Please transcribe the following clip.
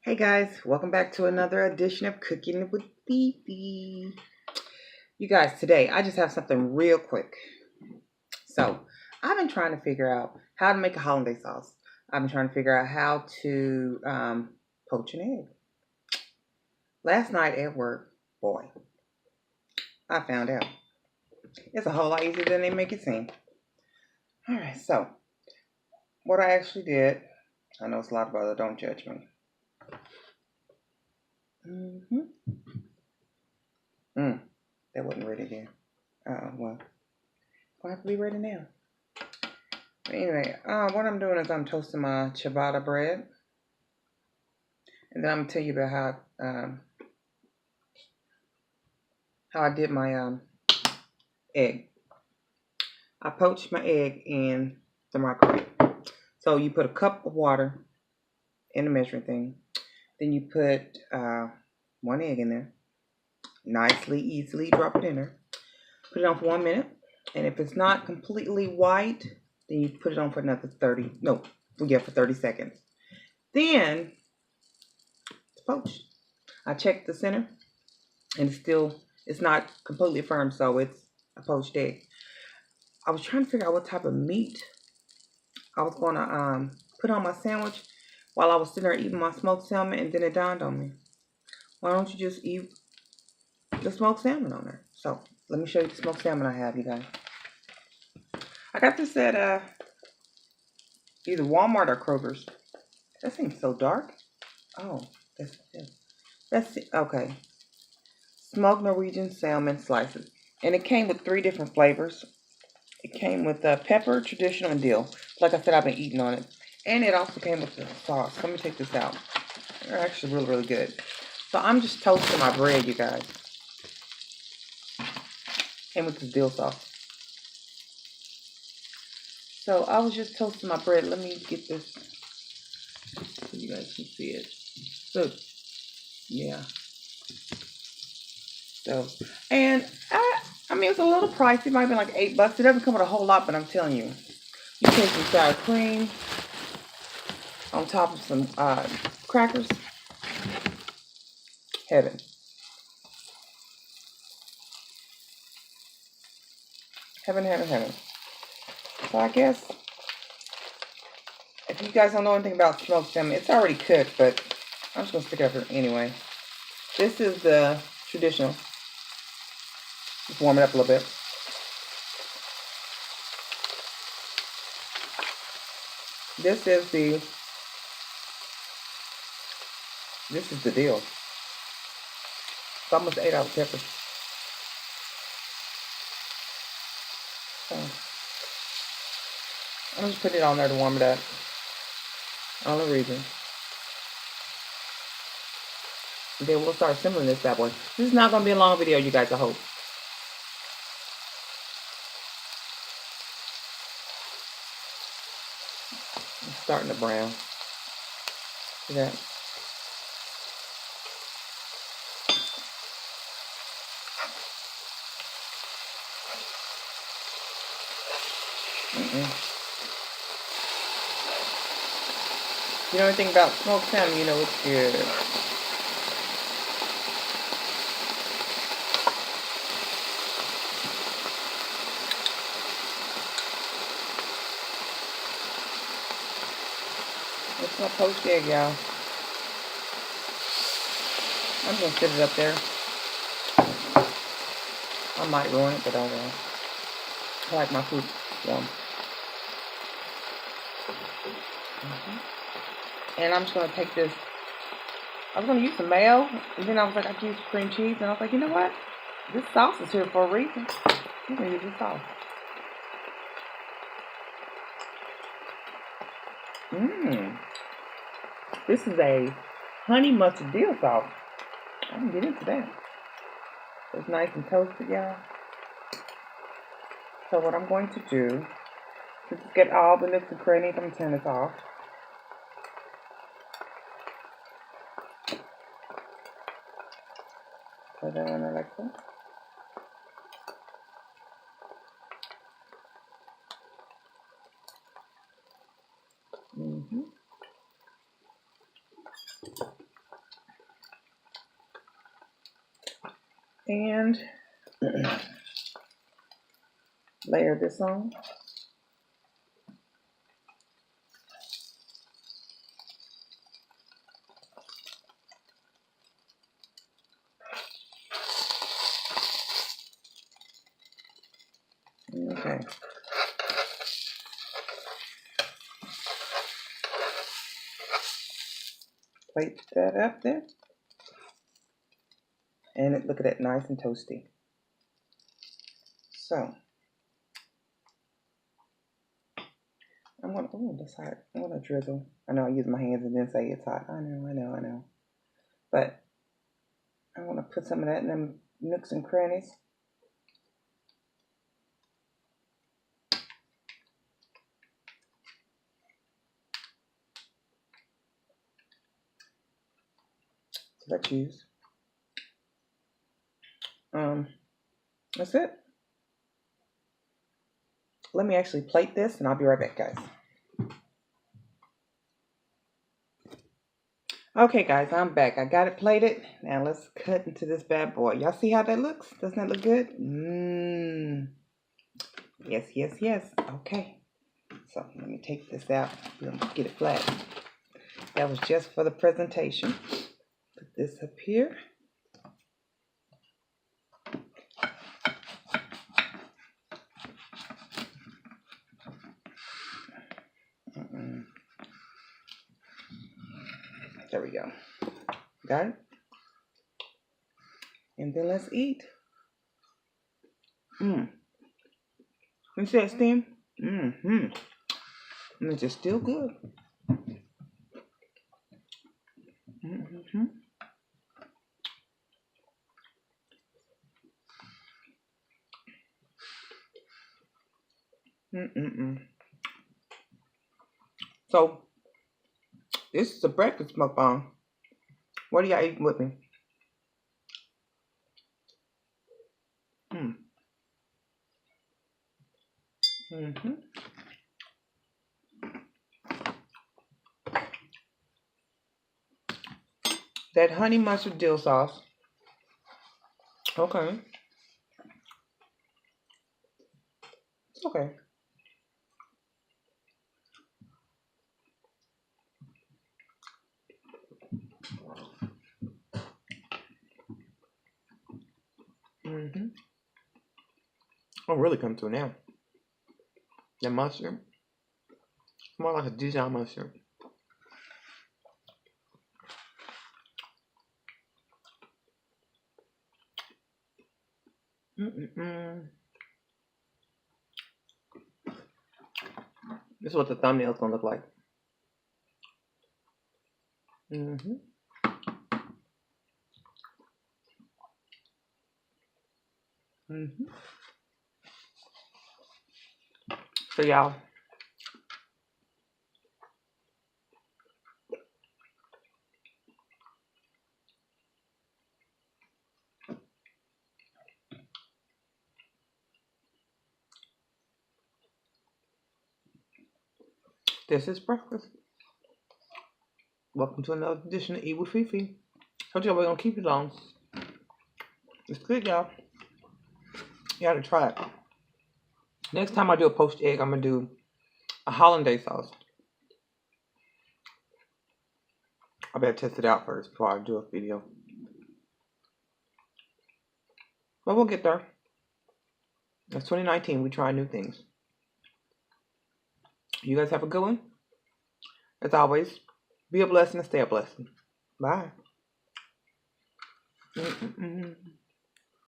Hey guys, welcome back to another edition of Cooking with Fefe. You guys, today I just have something real quick. So, I've been trying to figure out how to make a hollandaise sauce. I've been trying to figure out how to poach an egg. Last night at work, boy, I found out. It's a whole lot easier than they make it seem. Alright, so, what I actually did, I know it's a lot of other, don't judge me. That wasn't ready then. Well, I have to be ready now. But anyway, what I'm doing is I'm toasting my ciabatta bread, and then I'm gonna tell you about how I did my egg. I poached my egg in the microwave. So you put a cup of water in the measuring thing, then you put one egg in there, nicely, easily drop it in there. Put it on for 1 minute, and if it's not completely white, then you put it on for another 30 seconds. Then it's poached. I checked the center, and it's not completely firm, so it's a poached egg. I was trying to figure out what type of meat I was going to put on my sandwich while I was sitting there eating my smoked salmon, and then it dawned on me. Why don't you just eat the smoked salmon on there? So let me show you the smoked salmon I have, you guys. I got this at either Walmart or Kroger's. That seems so dark. Oh, that's okay. Smoked Norwegian salmon slices, and it came with 3 different flavors. It came with pepper, traditional, and dill. Like I said, I've been eating on it. And it also came with the sauce. Let me take this out. They're actually really, really good. So I'm just toasting my bread, you guys. Came with the dill sauce. So I was just toasting my bread. Let me get this so you guys can see it. So, yeah. So, and I mean, it's a little pricey. It might have been like $8. It doesn't come with a whole lot, but I'm telling you. You take some sour cream on top of some crackers. Heaven. Heaven, heaven, heaven. So I guess if you guys don't know anything about smoked salmon, it's already cooked, but I'm just going to stick it up here anyway. This is the traditional. Just warm it up a little bit. This is the dill. It's almost 8 out of pepper. So I'm just putting it on there to warm it up. Only reason. And then we'll start assembling this bad boy. This is not going to be a long video, you guys, I hope. It's starting to brown. See that? You know anything about smoked salmon, you know it's good. It's my poached egg, y'all. I'm going to sit it up there. I might ruin it, but I won't. I like my food warm. And I'm just going to take this. I was going to use some mayo, and then I was like, I could use cream cheese, and I was like, you know what? This sauce is here for a reason. I'm going to use this sauce. This is a honey mustard dill sauce. I can get into that. It's nice and toasted, y'all. So what I'm going to do is just get all the nooks and crannies. I'm going to turn this off. Put that on there like that. And layer this on. Okay. Plate that up there. And look at that, nice and toasty. So I'm gonna drizzle. I know I use my hands and then say it's hot. I know. But I'm gonna put some of that in them nooks and crannies. So let's use. That's it. Let me actually plate this and I'll be right back, guys. Okay, guys, I'm back. I got it plated. Now let's cut into this bad boy. Y'all see how that looks? Doesn't that look good? Yes. Okay. So let me take this out. We're gonna get it flat. That was just for the presentation. Put this up here. There we go. Got it? And then let's eat. You see that steam? And it's just still good. So, this is a breakfast mukbang. What are y'all eating with me? That honey mustard dill sauce. Okay. It's okay. Oh, really come through now. That mustard. More like a Dijon mustard. This is what the thumbnail's gonna look like. So y'all, this is breakfast. Welcome to another edition of Eat with Fefe. Told y'all we're gonna keep it on. It's good, y'all. You gotta try it. Next time I do a poached egg, I'm gonna do a hollandaise sauce. I better test it out first before I do a video. But we'll get there. It's 2019. We try new things. You guys have a good one. As always, be a blessing and stay a blessing. Bye.